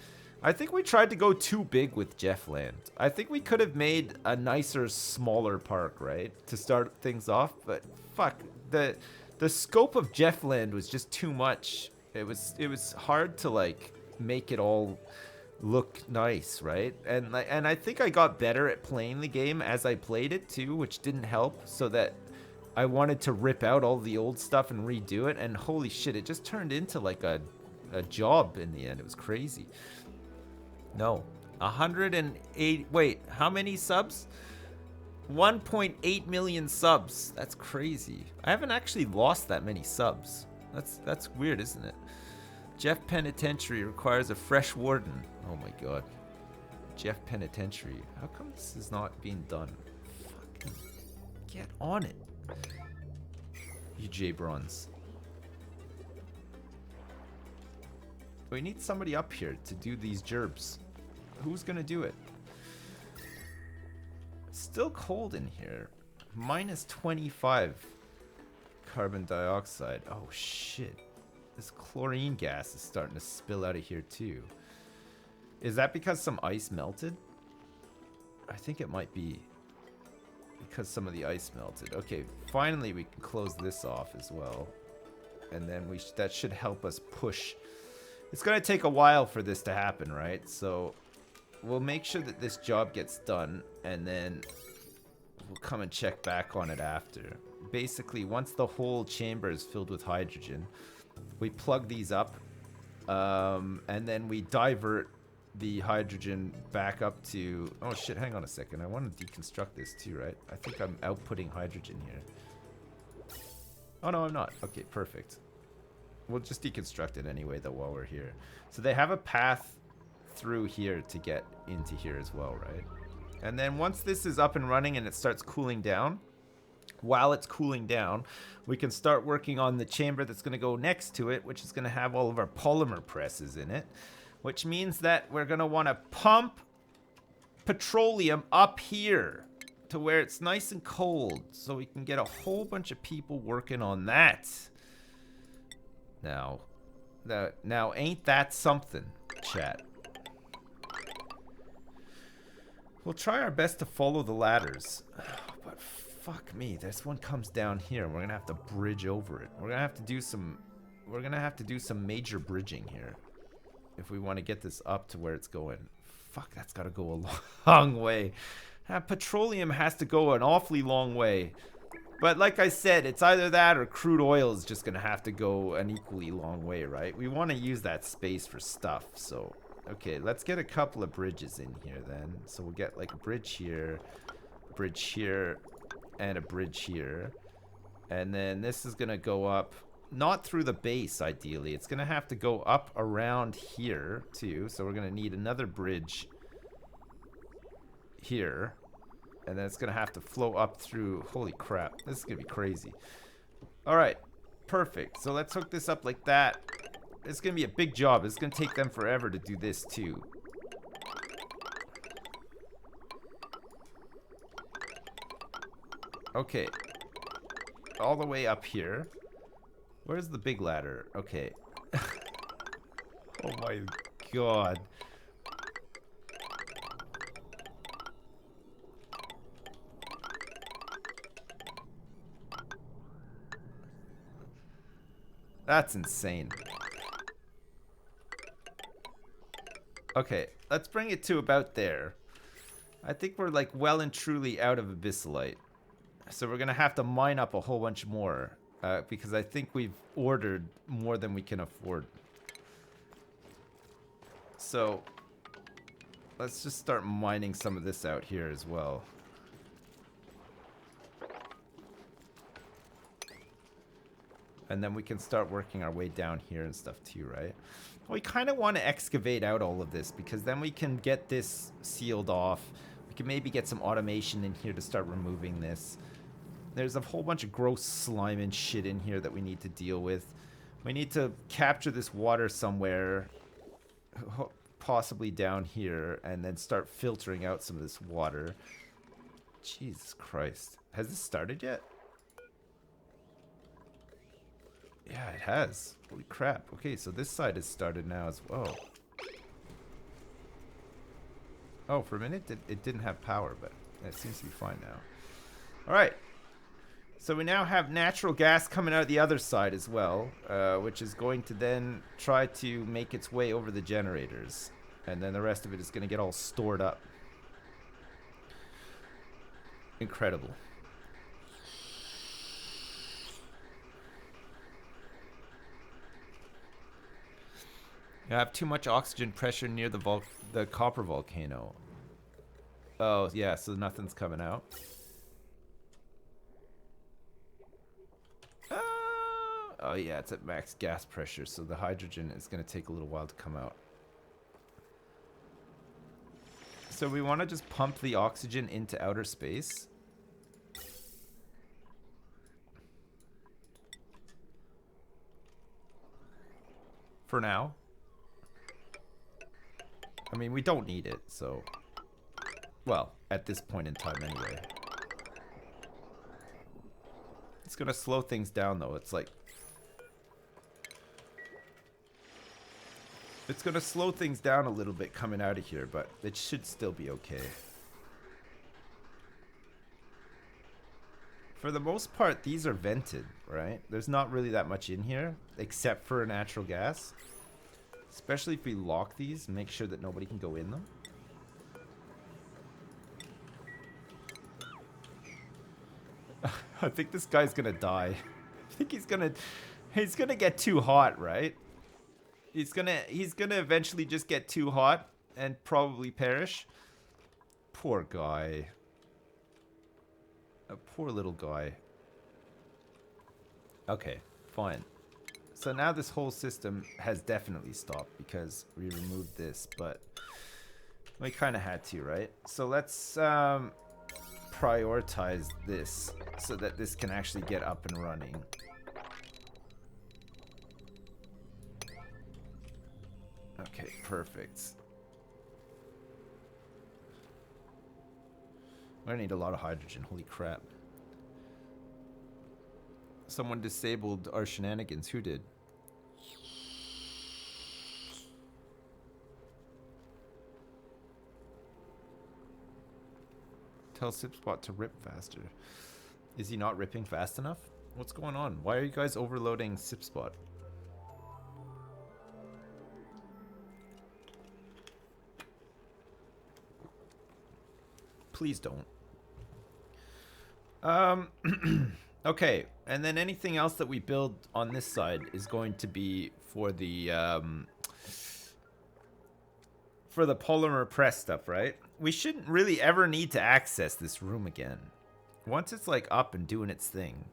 I think we tried to go too big with Jeff Land. I think we could have made a nicer, smaller park, right? To start things off, but fuck. The scope of Jeff Land was just too much. It was hard to like make it all look nice, right? And I think I got better at playing the game as I played it too, which didn't help, so that I wanted to rip out all the old stuff and redo it, and holy shit, it just turned into like a job in the end. It was crazy. No. 108, wait, how many subs? 1.8 million subs. That's crazy. I haven't actually lost that many subs. That's weird, isn't it? Jeff Penitentiary requires a fresh warden. Oh my god. Jeff Penitentiary. How come this is not being done? Fucking get on it. You J Bronze. We need somebody up here to do these gerbs. Who's gonna do it? It's still cold in here. Minus 25 carbon dioxide. Oh shit. This chlorine gas is starting to spill out of here too. Is that because some ice melted? I think it might be because some of the ice melted. Okay, finally we can close this off as well. And then that should help us push. It's gonna take a while for this to happen, right? So we'll make sure that this job gets done, and then we'll come and check back on it after. Basically, once the whole chamber is filled with hydrogen, we plug these up, and then we divert the hydrogen back up to... Oh shit, hang on a second. I want to deconstruct this too, right? I think I'm outputting hydrogen here. Oh no, I'm not. Okay, perfect. We'll just deconstruct it anyway, though, while we're here. So they have a path through here to get into here as well, right? And then once this is up and running and it starts cooling down, while it's cooling down, we can start working on the chamber that's going to go next to it, which is going to have all of our polymer presses in it, which means that we're going to want to pump petroleum up here to where it's nice and cold, so we can get a whole bunch of people working on that. Now ain't that something, chat? We'll try our best to follow the ladders, but fuck me, this one comes down here, and we're gonna have to bridge over it. We're gonna have to do some major bridging here if we want to get this up to where it's going. Fuck, that's gotta go a long way. Petroleum has to go an awfully long way But like I said, it's either that or crude oil is just going to have to go an equally long way, right? We want to use that space for stuff. So, okay, let's get a couple of bridges in here then. So we'll get like a bridge here, and a bridge here. And then this is going to go up, not through the base ideally. It's going to have to go up around here too. So we're going to need another bridge here. And then it's going to have to flow up through. Holy crap. This is going to be crazy. All right. Perfect. So let's hook this up like that. It's going to be a big job. It's going to take them forever to do this too. Okay. All the way up here. Where's the big ladder? Okay. Oh my god. That's insane. Okay, let's bring it to about there. I think we're like well and truly out of abyssalite. So we're gonna have to mine up a whole bunch more. Because I think we've ordered more than we can afford. So let's just start mining some of this out here as well. And then we can start working our way down here and stuff too, right? We kind of want to excavate out all of this because then we can get this sealed off. We can maybe get some automation in here to start removing this. There's a whole bunch of gross slime and shit in here that we need to deal with. We need to capture this water somewhere, possibly down here, and then start filtering out some of this water. Jesus Christ. Has this started yet? Yeah, it has. Holy crap. Okay, so this side has started now as well. Oh, for a minute it didn't have power, but it seems to be fine now. Alright. So we now have natural gas coming out the other side as well, which is going to then try to make its way over the generators. And then the rest of it is going to get all stored up. Incredible. You have too much oxygen pressure near the copper volcano. Oh, yeah, so nothing's coming out. Oh, yeah, it's at max gas pressure, so the hydrogen is going to take a little while to come out. So we want to just pump the oxygen into outer space. For now. I mean, we don't need it, so... Well, at this point in time anyway. It's gonna slow things down, though. It's like... It's gonna slow things down a little bit coming out of here, but it should still be okay. For the most part, these are vented, right? There's not really that much in here, except for natural gas. Especially if we lock these and make sure that nobody can go in them. I think this guy's gonna die. I think he's gonna get too hot, right? He's gonna eventually just get too hot and probably perish. Poor guy. A poor little guy. Okay, fine. So now this whole system has definitely stopped because we removed this, but we kind of had to, right? So let's prioritize this so that this can actually get up and running. Okay, perfect. We're gonna need a lot of hydrogen, holy crap. Someone disabled our shenanigans. Who did? Tell SipSpot to rip faster. Is he not ripping fast enough? What's going on? Why are you guys overloading SipSpot? Please don't. Okay, and then anything else that we build on this side is going to be for the polymer press stuff, right? We shouldn't really ever need to access this room again. Once it's like up and doing its thing,